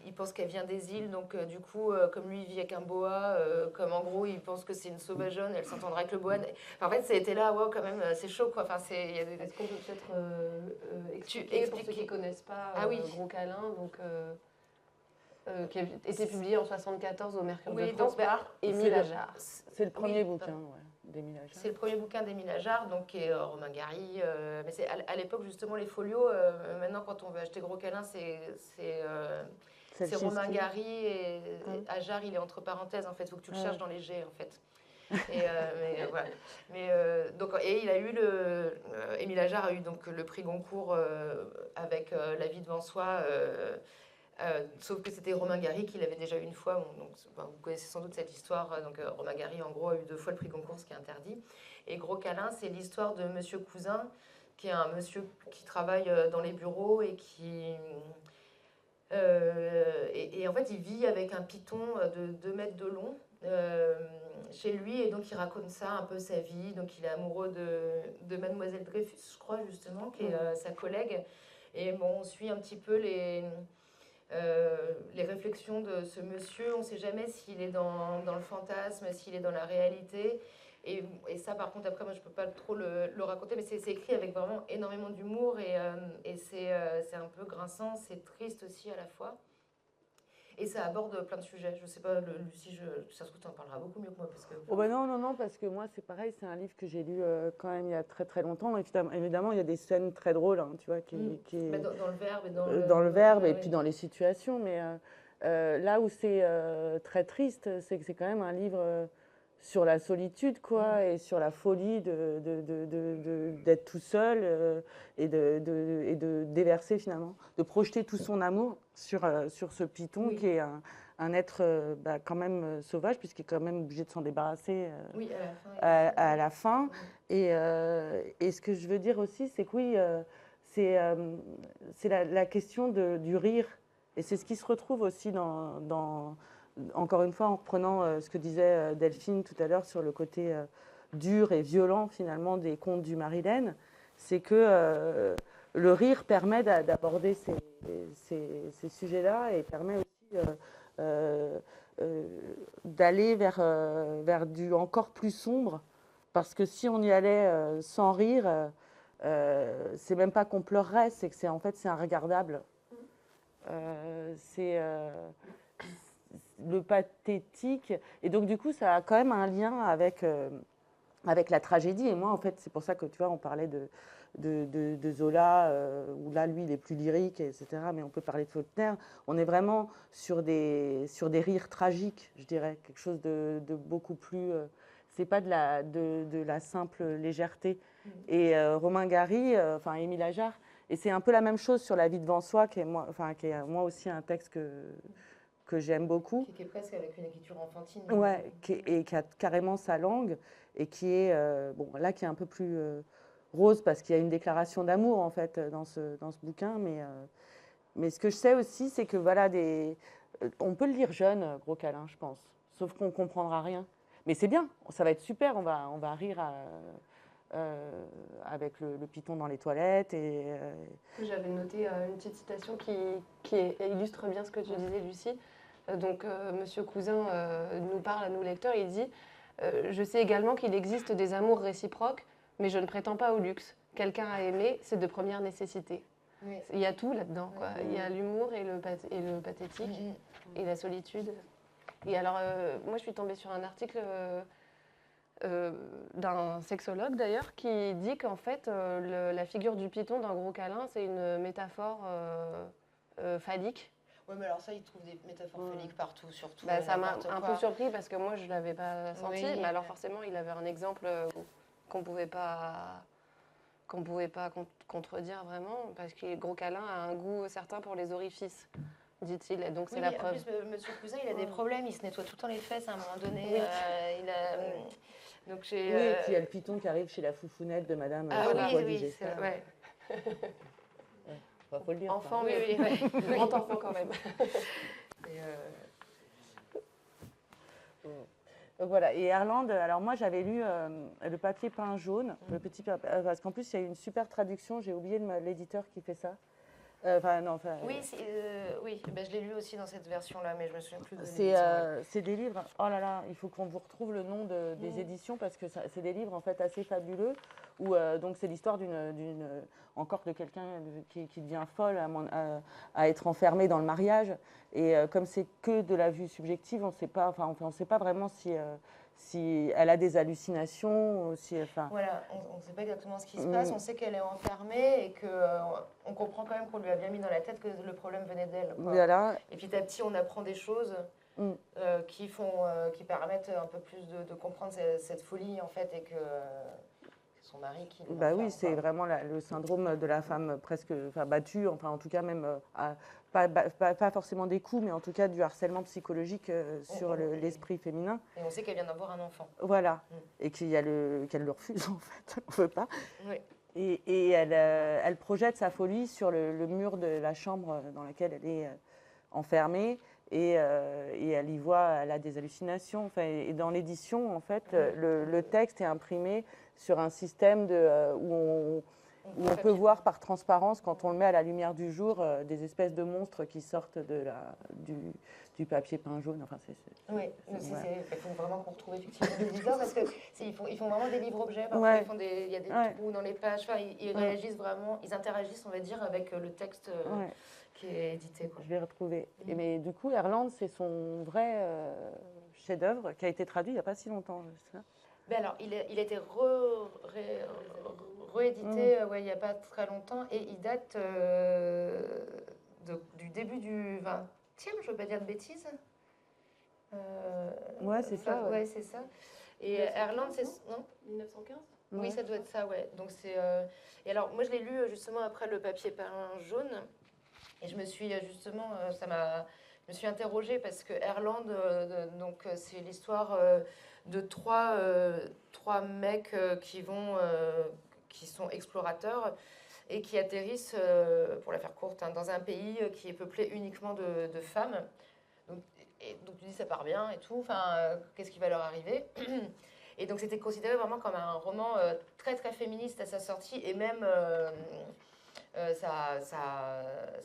il pense qu'elle vient des îles. Donc, du coup, comme lui, il vit avec un boa, comme en gros, il pense que c'est une sauvageonne, elle s'entendra avec le boa. Enfin, en fait, c'était là, wow, quand même, c'est chaud, quoi. Enfin, Est-ce qu'on peut peut-être expliquer pour ceux qui ne connaissent pas Gros Câlin, donc, qui a été publié en 1974 au Mercure de France par Émile Ajar. C'est le premier bouquin d'Émile Ajar. C'est le premier bouquin d'Émile Ajar, donc qui est Romain Gary. Mais c'est à l'époque, justement, les folios, maintenant, quand on veut acheter Gros Câlin, c'est Romain Gary et Ajar, il est entre parenthèses, en fait. Il faut que tu le cherches dans les G, en fait. Mais voilà. Et il a eu Émile Ajar a eu donc le prix Goncourt avec La vie devant soi. Sauf que c'était Romain Gary qui l'avait déjà eu une fois. Donc, vous connaissez sans doute cette histoire. Donc, Romain Gary, en gros, a eu 2 fois le prix Goncourt, ce qui est interdit. Et Gros Câlin, c'est l'histoire de Monsieur Cousin, qui est un monsieur qui travaille dans les bureaux et qui... et en fait, il vit avec un python de 2 mètres de long chez lui. Et donc, il raconte ça, un peu sa vie. Donc, il est amoureux de Mademoiselle Dreyfus, je crois, justement, qui est sa collègue. Et bon, on suit un petit peu les réflexions de ce monsieur. On ne sait jamais s'il est dans le fantasme, s'il est dans la réalité. Et ça, par contre, après, moi, je ne peux pas trop le raconter, mais c'est écrit avec vraiment énormément d'humour et c'est un peu grinçant, c'est triste aussi à la fois. Et ça aborde plein de sujets. Je ne sais pas, Lucie, ça se trouve, tu en parleras beaucoup mieux que moi. Parce que... non, parce que moi, c'est pareil, c'est un livre que j'ai lu quand même il y a très très longtemps. Évidemment, il y a des scènes très drôles, hein, tu vois, Mais dans le verbe et dans le verbe et puis dans les situations. Mais là où c'est très triste, c'est que c'est quand même un livre sur la solitude, quoi, et sur la folie d'être tout seul et de déverser finalement, de projeter tout son amour sur ce python qui est un être quand même sauvage, puisqu'il est quand même obligé de s'en débarrasser à la fin. Et ce que je veux dire aussi, c'est que oui, c'est la question du rire. Et c'est ce qui se retrouve aussi encore une fois, en reprenant ce que disait Delphine tout à l'heure sur le côté dur et violent finalement des contes du Marilène, c'est que le rire permet d'aborder ces sujets-là et permet aussi d'aller vers du encore plus sombre, parce que si on y allait sans rire, c'est même pas qu'on pleurerait, c'est que en fait c'est regardable. C'est le pathétique, et donc du coup ça a quand même un lien avec la tragédie. Et moi en fait c'est pour ça que tu vois on parlait de Zola où là lui il est plus lyrique, etc., mais on peut parler de Faulkner. On est vraiment sur des rires tragiques, je dirais, quelque chose de beaucoup plus c'est pas de la simple légèreté. Et Romain Gary, enfin Émile Ajar Et c'est un peu la même chose sur La vie devant soi, qui est moi aussi un texte que j'aime beaucoup. Qui est presque avec une écriture enfantine. Ouais, et qui a carrément sa langue, et qui est, qui est un peu plus rose, parce qu'il y a une déclaration d'amour, en fait, dans ce bouquin. Mais ce que je sais aussi, c'est que voilà, on peut le lire jeune, Gros câlin, je pense. Sauf qu'on ne comprendra rien. Mais c'est bien, ça va être super, on va rire avec le python dans les toilettes. J'avais noté une petite citation qui illustre bien ce que tu disais, Lucie. Donc, Monsieur Cousin nous parle à nous lecteurs, il dit je sais également qu'il existe des amours réciproques, mais je ne prétends pas au luxe. Quelqu'un à aimer, c'est de première nécessité. Oui. Il y a tout là-dedans, quoi. Il y a l'humour et le pathétique, et la solitude. Et alors, moi, je suis tombée sur un article d'un sexologue, d'ailleurs, qui dit qu'en fait, la figure du python dans Gros câlin, c'est une métaphore phallique. Oui, mais alors ça, ils trouvent des métaphores phalliques partout, surtout. Ça m'a un peu surpris parce que moi, je ne l'avais pas senti. Oui. Mais alors, forcément, il avait un exemple qu'on ne pouvait pas contredire vraiment, parce que Gros câlin a un goût certain pour les orifices, dit-il. Et donc, c'est la preuve. En plus, Monsieur Cousin, il a des problèmes. Il se nettoie tout le temps les fesses à un moment donné. Oui. Donc, et puis il y a le python qui arrive chez la foufounette de Madame oui, c'est vrai. Faut le dire. Enfant, oui. Grand enfant quand même. Donc voilà, et Erland, alors moi j'avais lu Le papier peint jaune, parce qu'en plus il y a eu une super traduction, j'ai oublié l'éditeur qui fait ça. Oui, je l'ai lu aussi dans cette version-là, mais je me souviens plus de c'est des livres, oh là là, il faut qu'on vous retrouve le nom des éditions, parce que c'est des livres en fait assez fabuleux, où donc c'est l'histoire encore de quelqu'un qui devient folle à être enfermé dans le mariage, et comme c'est que de la vue subjective, on ne sait pas vraiment si elle a des hallucinations, ou si, Voilà, on ne sait pas exactement ce qui se passe, on sait qu'elle est enfermée et qu'on comprend quand même qu'on lui a bien mis dans la tête que le problème venait d'elle. Voilà. Et petit à petit, on apprend des choses qui permettent un peu plus de comprendre cette folie, en fait, et que c'est son mari qui... oui, c'est vraiment le syndrome de la femme presque battue, enfin en tout cas même... Pas forcément des coups, mais en tout cas du harcèlement psychologique sur l'esprit féminin. Et on sait qu'elle vient d'avoir un enfant. Voilà, et qu'elle le refuse en fait, on ne veut pas. Oui. Et elle projette sa folie sur le mur de la chambre dans laquelle elle est enfermée, et elle a des hallucinations. Et dans l'édition, en fait, le texte est imprimé sur un système où on peut voir par transparence, quand on le met à la lumière du jour, des espèces de monstres qui sortent du papier peint jaune. Enfin, il faut vraiment qu'on retrouve effectivement des éditeurs, parce qu'ils font vraiment des livres-objets. Parfois, il y a des trous dans les pages. Enfin, ils réagissent vraiment, ils interagissent, on va dire, avec le texte qui est édité. Je vais retrouver. Mais du coup, Erland, c'est son vrai chef-d'œuvre qui a été traduit il n'y a pas si longtemps. Alors, il a été réédité il n'y a pas très longtemps, et il date du début du 20e, je ne veux pas dire de bêtises. C'est ça. Ouais, c'est ça. Et Erland, c'est... Non 1915 ? Oui, ça doit être ça, ouais. Donc c'est... Et alors, moi, je l'ai lu justement après Le papier peint jaune, et je me suis justement... Je me suis interrogée, parce que Erland, donc c'est l'histoire... de trois mecs qui sont explorateurs et qui atterrissent, pour la faire courte, dans un pays qui est peuplé uniquement de femmes. Donc tu dis, ça part bien et tout, qu'est-ce qui va leur arriver? Et donc c'était considéré vraiment comme un roman très très féministe à sa sortie, et même ça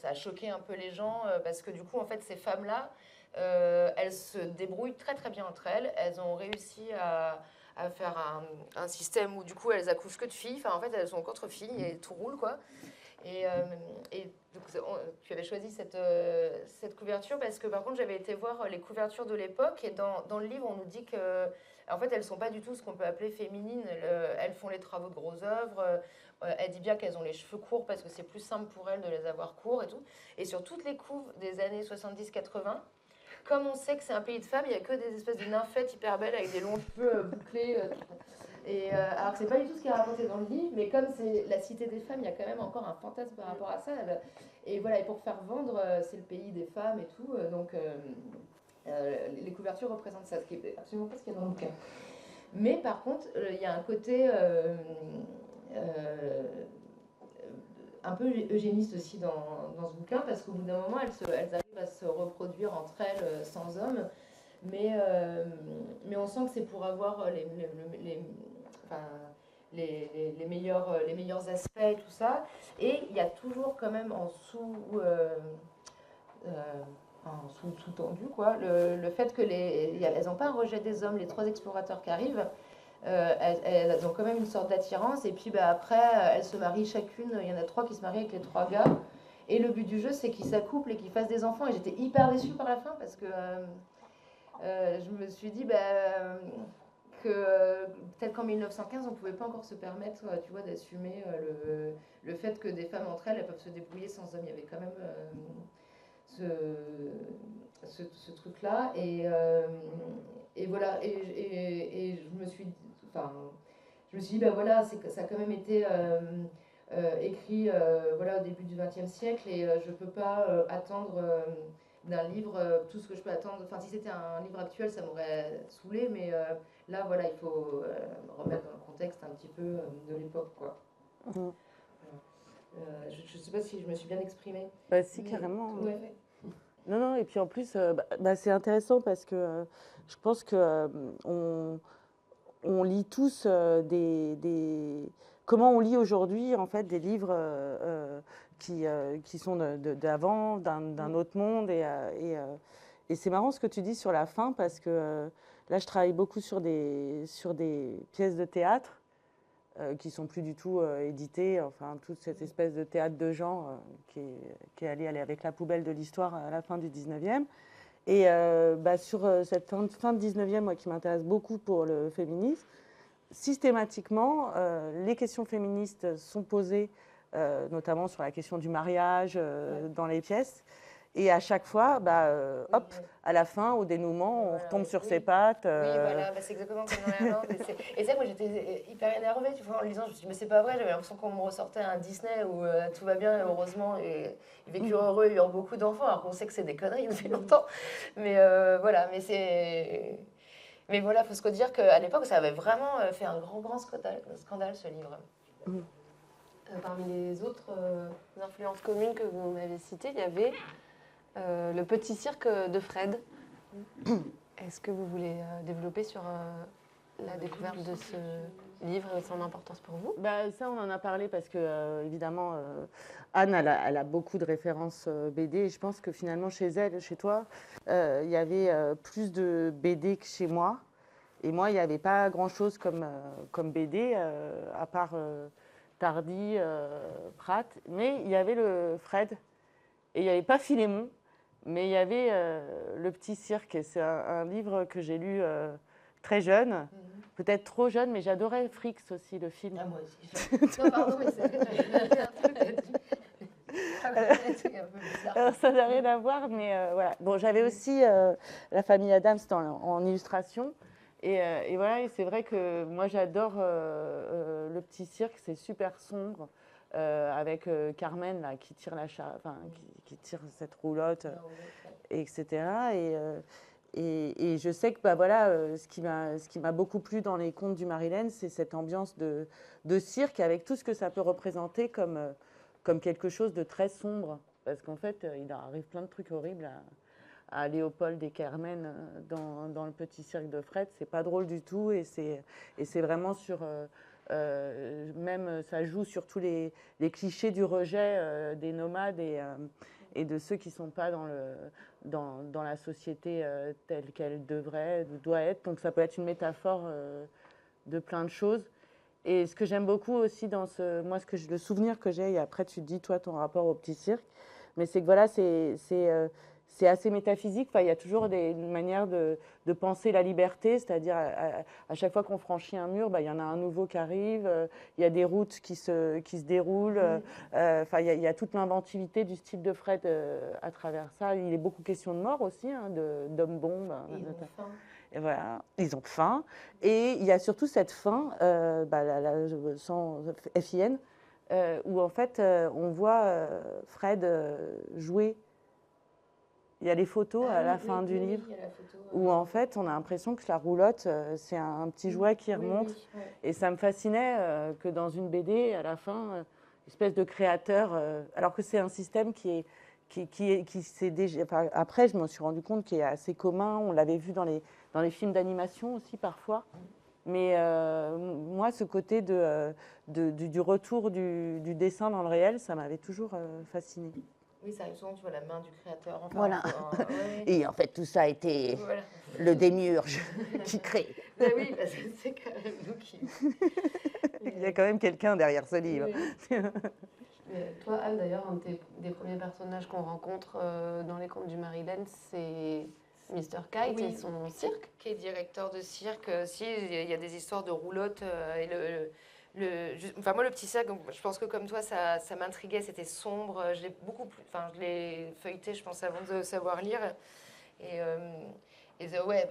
a choqué un peu les gens, parce que du coup, en fait, ces femmes-là, elles se débrouillent très très bien entre elles. Elles ont réussi à faire un système où du coup elles accouchent que de filles. En fait, elles sont qu'entre filles et tout roule, quoi. Et donc, tu avais choisi cette couverture parce que par contre j'avais été voir les couvertures de l'époque, et dans le livre on nous dit que en fait elles sont pas du tout ce qu'on peut appeler féminines. Elles font les travaux de gros œuvres. Elle dit bien qu'elles ont les cheveux courts parce que c'est plus simple pour elles de les avoir courts et tout. Et sur toutes les couves des années 70-80, comme on sait que c'est un pays de femmes, il n'y a que des espèces de nymphètes hyper belles avec des longs cheveux bouclés. Et alors que c'est pas du tout ce qui est raconté dans le livre, mais comme c'est la cité des femmes, il y a quand même encore un fantasme par rapport à ça. Et voilà, et pour faire vendre, c'est le pays des femmes et tout, donc les couvertures représentent ça, ce qui est absolument pas ce qu'il y a dans le bouquin. Mais par contre, il y a un côté un peu eugéniste aussi dans ce bouquin, parce qu'au bout d'un moment, elles arrivent à se reproduire entre elles sans hommes, mais on sent que c'est pour avoir enfin, les meilleurs aspects et tout ça. Et il y a toujours quand même en sous-tendu, quoi, le fait que elles n'ont pas un rejet des hommes, les 3 explorateurs qui arrivent. Elles ont quand même une sorte d'attirance, et puis après elles se marient chacune, il y en a 3 qui se marient avec les 3 gars, et le but du jeu c'est qu'ils s'accouplent et qu'ils fassent des enfants, et j'étais hyper déçue par la fin parce que je me suis dit que peut-être qu'en 1915 on pouvait pas encore se permettre, tu vois, d'assumer le fait que des femmes entre elles peuvent se débrouiller sans hommes. Il y avait quand même ce truc-là, et voilà, et je me suis dit, ben voilà, ça a quand même été écrit voilà, au début du XXe siècle, et je peux pas attendre d'un livre tout ce que je peux attendre. Enfin, si c'était un livre actuel, ça m'aurait saoulé, mais là, voilà, il faut remettre dans le contexte un petit peu de l'époque, quoi. Mmh. Je sais pas si je me suis bien exprimée. Bah, si, carrément. Ouais. Non, non, et puis en plus, c'est intéressant parce que je pense que on lit tous comment on lit aujourd'hui en fait des livres qui sont d'avant, d'un autre monde, et c'est marrant ce que tu dis sur la fin, parce que là je travaille beaucoup sur des pièces de théâtre qui sont plus du tout éditées, enfin toute cette espèce de théâtre de genre qui est allé avec la poubelle de l'histoire à la fin du 19e. Et sur cette fin de 19e, moi qui m'intéresse beaucoup pour le féminisme, systématiquement, les questions féministes sont posées, notamment sur la question du mariage dans les pièces. Et à chaque fois, hop, à la fin, au dénouement, on retombe sur ses pattes. Oui, voilà, c'est exactement comme dans l'Irlande. Et c'est vrai que moi j'étais hyper énervée, tu vois, en le lisant. Je me suis dit, mais c'est pas vrai, j'avais l'impression qu'on me ressortait un Disney où tout va bien, heureusement, et ils vécurent heureux, ils eurent beaucoup d'enfants, alors qu'on sait que c'est des conneries depuis longtemps. Mais voilà, mais voilà, il faut se dire qu'à l'époque, ça avait vraiment fait un grand scandale ce livre. Parmi les autres influences communes que vous m'avez citées, il y avait le petit cirque de Fred. Est-ce que vous voulez développer sur la découverte de ce livre et son importance pour vous? Ça, on en a parlé parce que, évidemment, Anne, elle a beaucoup de références BD. Et je pense que finalement, chez elle, chez toi, il y avait plus de BD que chez moi. Et moi, il n'y avait pas grand-chose comme BD, à part Tardy, Pratt. Mais il y avait le Fred. Et il n'y avait pas Philémon. Mais il y avait Le Petit Cirque, et c'est un livre que j'ai lu très jeune, peut-être trop jeune, mais j'adorais Frix aussi, le film. Ah, moi aussi. Non, pardon, mais c'est un truc. Alors, ça n'a rien à voir, mais voilà. Bon, j'avais aussi La famille Adams en illustration, et voilà, et c'est vrai que moi j'adore Le Petit Cirque, c'est super sombre. Avec Carmen là, qui tire qui tire cette roulotte, etc. Et je sais que ce qui m'a beaucoup plu dans les contes du Marilyn, c'est cette ambiance de cirque, avec tout ce que ça peut représenter comme quelque chose de très sombre. Parce qu'en fait, il arrive plein de trucs horribles à Léopold et Carmen dans Le Petit Cirque de Fred. C'est pas drôle du tout, et c'est vraiment sur... même ça joue sur tous les clichés du rejet des nomades et de ceux qui ne sont pas dans la société telle qu'elle doit être. Donc ça peut être une métaphore de plein de choses. Et ce que j'aime beaucoup aussi le souvenir que j'ai, et après tu dis toi ton rapport au Petit Cirque, mais c'est que voilà, c'est assez métaphysique. Enfin, il y a toujours une manière de penser la liberté, c'est-à-dire à chaque fois qu'on franchit un mur, il y en a un nouveau qui arrive, il y a des routes qui se déroulent. Enfin, il y a toute l'inventivité du style de Fred à travers ça. Il est beaucoup question de mort aussi, d'hommes bombes. Et voilà, ils ont faim. Et il y a surtout cette faim, sans FIN, où en fait on voit Fred jouer. Il y a les photos à la fin du livre, il y a la photo, où en fait on a l'impression que la roulotte, c'est un petit jouet qui remonte. ouais. Et ça me fascinait que dans une BD, à la fin, espèce de créateur, alors que c'est un système qui s'est déjà. Enfin, après, je me suis rendu compte qu'il est assez commun. On l'avait vu dans les films d'animation aussi parfois. Mais moi, ce côté du retour du dessin dans le réel, ça m'avait toujours fascinée. Oui, ça arrive souvent, tu vois la main du créateur. Enfin, Voilà. ouais. Et en fait, tout ça a été Voilà. le démiurge qui crée. Ben oui, parce que c'est quand même nous qui. Il y a quand même quelqu'un derrière ce livre. Oui. Mais toi, Anne, d'ailleurs, des premiers personnages qu'on rencontre dans les contes du Marilyn, c'est Mr. Kite Oui. et son cirque. Qui est directeur de cirque. Si, il y a des histoires de roulotte. Enfin, moi, le petit cirque, je pense que comme toi, ça m'intriguait. C'était sombre. Je l'ai je l'ai feuilleté, je pense, avant de savoir lire. Ouais,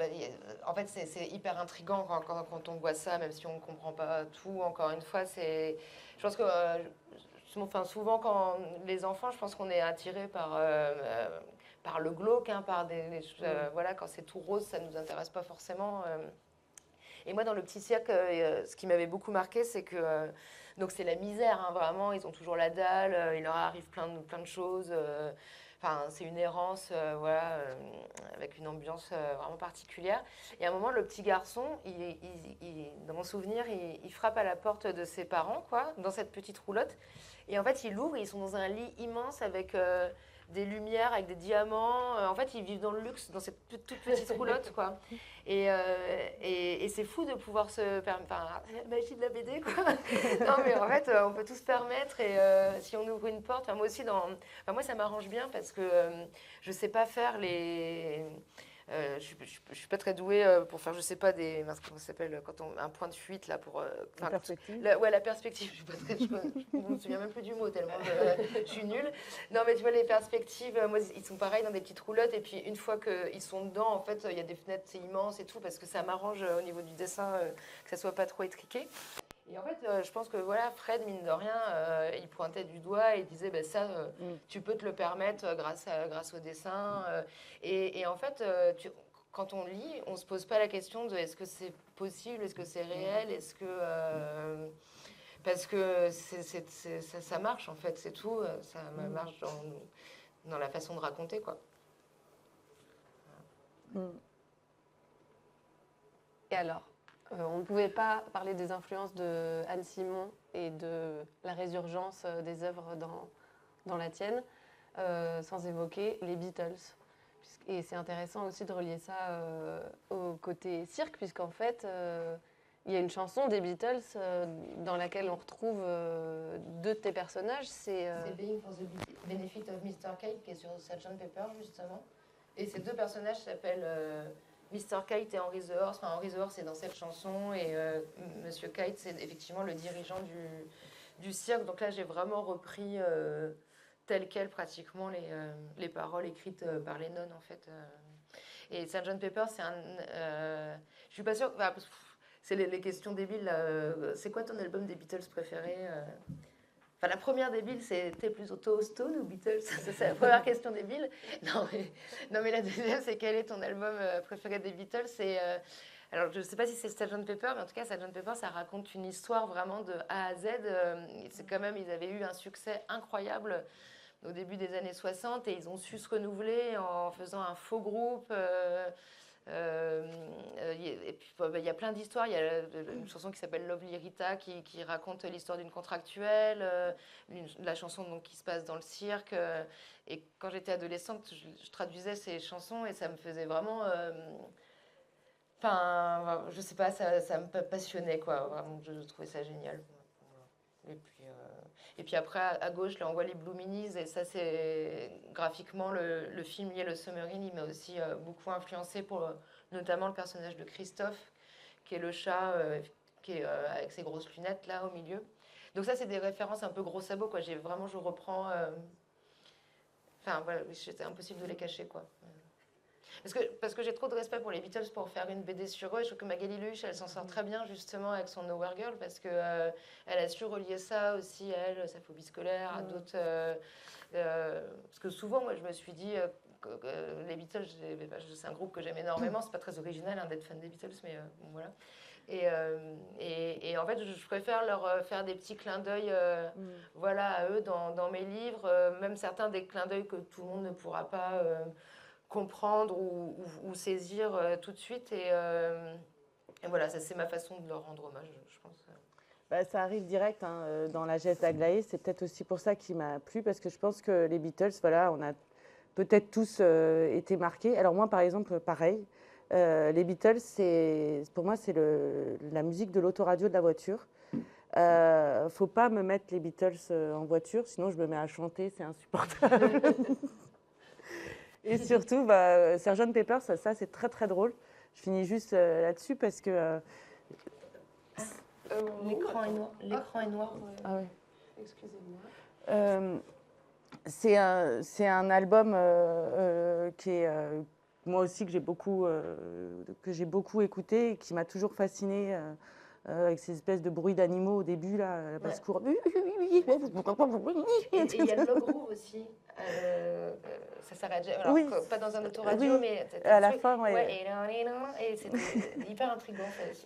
en fait, c'est hyper intriguant quand on voit ça, même si on ne comprend pas tout. Encore une fois, je pense que souvent, quand les enfants, je pense qu'on est attirés par le glauque, hein, par voilà, quand c'est tout rose, ça ne nous intéresse pas forcément. Et moi, dans le petit cirque, ce qui m'avait beaucoup marqué, c'est que donc c'est la misère, hein, vraiment. Ils ont toujours la dalle, il leur arrive plein de choses. Enfin, c'est une errance, voilà, avec une ambiance vraiment particulière. Et à un moment, le petit garçon, dans mon souvenir, il frappe à la porte de ses parents, quoi, dans cette petite roulotte. Et en fait, il ouvre, ils sont dans un lit immense avec des lumières, avec des diamants. En fait, ils vivent dans le luxe, dans cette toute petite roulotte, quoi. Et c'est fou de pouvoir se permettre. Enfin, la magie de la BD, quoi. Non, mais en fait, on peut tout se permettre. Et si on ouvre une porte, moi aussi, moi, ça m'arrange bien parce que je sais pas faire les. Je suis pas très douée pour faire, je sais pas, comment ça s'appelle, un point de fuite là pour. La perspective. La perspective. Je suis pas très, je me souviens même plus du mot tellement je suis nulle. Non, mais tu vois les perspectives, moi ils sont pareils dans des petites roulottes et puis une fois qu'ils sont dedans, en fait, il y a des fenêtres, c'est immense et tout parce que ça m'arrange au niveau du dessin que ça soit pas trop étriqué. Et en fait, je pense que voilà, Fred, mine de rien, il pointait du doigt et il disait, tu peux te le permettre grâce au dessin. Et en fait, quand on lit, on ne se pose pas la question de est-ce que c'est possible, est-ce que c'est réel, est-ce que... parce que ça marche, en fait, c'est tout. Ça marche dans la façon de raconter, quoi. Et alors, on ne pouvait pas parler des influences de Anne Simon et de la résurgence des œuvres dans la tienne sans évoquer les Beatles. Et c'est intéressant aussi de relier ça au côté cirque, puisqu'en fait, il y a une chanson des Beatles dans laquelle on retrouve deux de tes personnages. C'est Being for the Benefit of Mr. Kite qui est sur Sgt. Pepper, justement. Et ces deux personnages s'appellent Mr. Kite et Henry the Horse. Enfin, Henry the Horse, c'est dans cette chanson. Et Monsieur Kite, c'est effectivement le dirigeant du cirque. Donc là, j'ai vraiment repris tel quel pratiquement les paroles écrites par Lennon, en fait. Et Sgt. Pepper, c'est je suis pas sûre... Enfin, c'est les questions débiles. Là. C'est quoi ton album des Beatles préféré Enfin, la première débile, c'est t'es plus auto Stone ou Beatles C'est la première question débile. Non, mais la deuxième, c'est quel est ton album préféré des Beatles alors, je ne sais pas si c'est Sgt. Pepper, mais en tout cas, Sgt. Pepper, ça raconte une histoire vraiment de A à Z. C'est quand même, ils avaient eu un succès incroyable au début des années 60 et ils ont su se renouveler en faisant un faux groupe. Et puis il y a plein d'histoires. Il y a une chanson qui s'appelle Lovely Rita qui raconte l'histoire d'une contractuelle, la chanson donc, qui se passe dans le cirque. Et quand j'étais adolescente, je traduisais ces chansons et ça me faisait vraiment. Enfin, je sais pas, ça me passionnait quoi. Vraiment, je trouvais ça génial. Et puis après, à gauche, là, on voit les Blue Minis, et ça, c'est graphiquement le film Yellow Submarine. Il m'a aussi beaucoup influencé pour notamment le personnage de Christophe, qui est le chat, qui est avec ses grosses lunettes là au milieu. Donc ça, c'est des références un peu gros sabots, quoi. Je reprends. Enfin voilà, c'était impossible de les cacher, quoi. Parce que j'ai trop de respect pour les Beatles pour faire une BD sur eux. Et je trouve que Magali Lelouch, elle s'en sort très bien justement avec son Nowhere Girl parce que elle a su relier ça aussi à elle, sa phobie scolaire, à d'autres. Parce que souvent, moi, je me suis dit que les Beatles, c'est un groupe que j'aime énormément. C'est pas très original d'être fan des Beatles, mais bon, voilà. Et en fait, je préfère leur faire des petits clins d'œil voilà, à eux dans mes livres, même certains des clins d'œil que tout le monde ne pourra pas comprendre ou saisir tout de suite. Et voilà, ça, c'est ma façon de leur rendre hommage, je pense. Bah, ça arrive direct hein, dans la geste d'Aglaé. C'est peut-être aussi pour ça qu'il m'a plu, parce que je pense que les Beatles, voilà, on a peut-être tous été marqués. Alors moi, par exemple, pareil. Les Beatles, pour moi, c'est la musique de l'autoradio de la voiture. Faut pas me mettre les Beatles en voiture, sinon je me mets à chanter, c'est insupportable. Et surtout, Sgt Pepper, ça c'est très très drôle. Je finis juste là-dessus parce que... L'écran est noir. L'écran est noir. Ah ouais. Excusez-moi. C'est un album qui est moi aussi que j'ai beaucoup écouté et qui m'a toujours fascinée avec ces espèces de bruits d'animaux au début là, la basse-cour. Et il y a le log groove aussi. Ça s'arrête. Alors, oui. Pas dans un autoradio, oui. mais à la fin, ouais. Ouais, et c'était hyper intriguant. Ça aussi.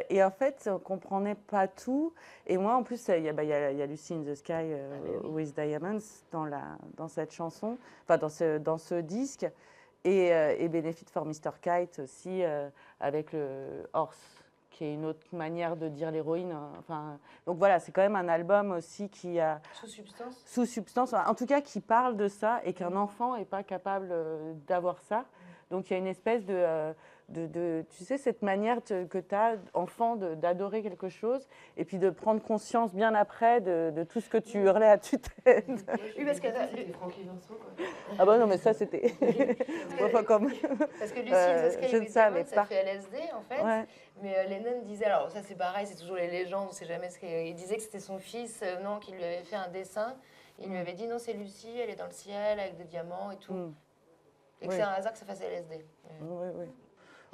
Et en fait, on comprenait pas tout. Et moi, en plus, il y a Lucy in the Sky with Diamonds dans cette chanson, enfin dans ce disque, et Benefit for Mr. Kite aussi avec le Horse, qui est une autre manière de dire l'héroïne. Enfin, donc voilà, c'est quand même un album aussi qui a... Sous substance, en tout cas qui parle de ça et qu'un enfant n'est pas capable d'avoir ça. Donc il y a une espèce tu sais, cette manière que tu as, enfant, d'adorer quelque chose et puis de prendre conscience bien après de tout ce que tu hurlais à tue-tête. Oui, parce que c'était Francky Vincent, quoi. Ah bah non, mais ça c'était... enfin, comme... Parce que Lucy in the Sky with Diamonds, ça fait LSD en fait. Ouais. Mais Lennon disait, alors ça c'est pareil, c'est toujours les légendes, on ne sait jamais ce qu'il disait que c'était son fils, non, qui lui avait fait un dessin. Il lui avait dit, non, c'est Lucie, elle est dans le ciel avec des diamants et tout. Et que c'est un hasard que ça fasse LSD. Oui, oui.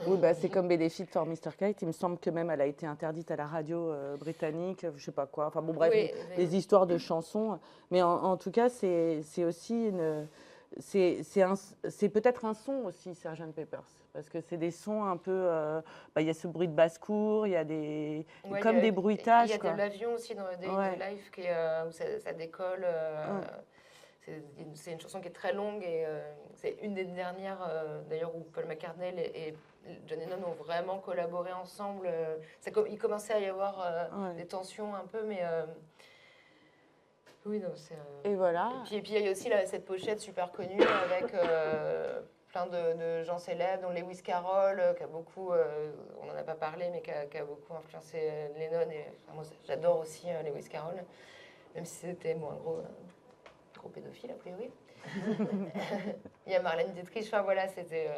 Oui, bah, c'est comme Benefit for Mr. Kite. Il me semble que même elle a été interdite à la radio britannique, je sais pas quoi. Enfin bon, bref, des histoires de chansons. Mais en tout cas, c'est aussi c'est peut-être un son aussi, Sgt Pepper, parce que c'est des sons un peu. Il y a ce bruit de basse-cour, il y a des des bruitages. Il y a de l'avion aussi dans Day in the Life où ça décolle. C'est une chanson qui est très longue et c'est une des dernières, d'ailleurs, où Paul McCartney et John Lennon ont vraiment collaboré ensemble. Il commençait à y avoir des tensions un peu, mais oui, non, c'est... Et voilà. Et puis il y a aussi cette pochette super connue avec plein de gens célèbres, dont Lewis Carroll, qui a beaucoup, on n'en a pas parlé, mais qui a beaucoup influencé Lennon. Et, enfin, moi, j'adore aussi Lewis Carroll, même si c'était un gros pédophile, a priori. Il y a Marlène Dietrich, enfin voilà, c'était...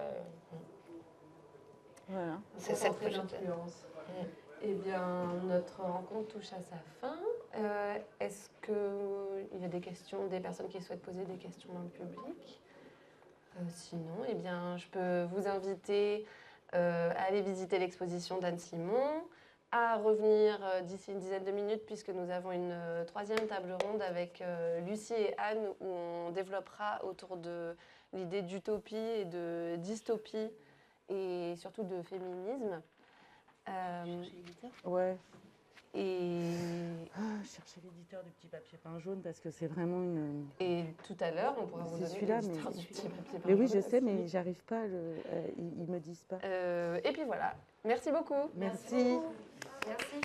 Voilà. C'est cette influence. Eh bien, notre rencontre touche à sa fin. Est-ce qu'il y a des questions, des personnes qui souhaitent poser des questions dans le public? Sinon, eh bien, je peux vous inviter à aller visiter l'exposition d'Anne Simon, à revenir d'ici une dizaine de minutes, puisque nous avons une troisième table ronde avec Lucie et Anne, où on développera autour de l'idée d'utopie et de dystopie, et surtout de féminisme. Ouais. Et chercher l'éditeur du petit papier peint jaune parce que c'est vraiment une... Et tout à l'heure, on pourra vous donner celui-là, l'éditeur du petit papier peint mais oui, jaune je sais, aussi. mais j'arrive pas, ils me disent pas. Et puis voilà. Merci beaucoup. Merci. Merci.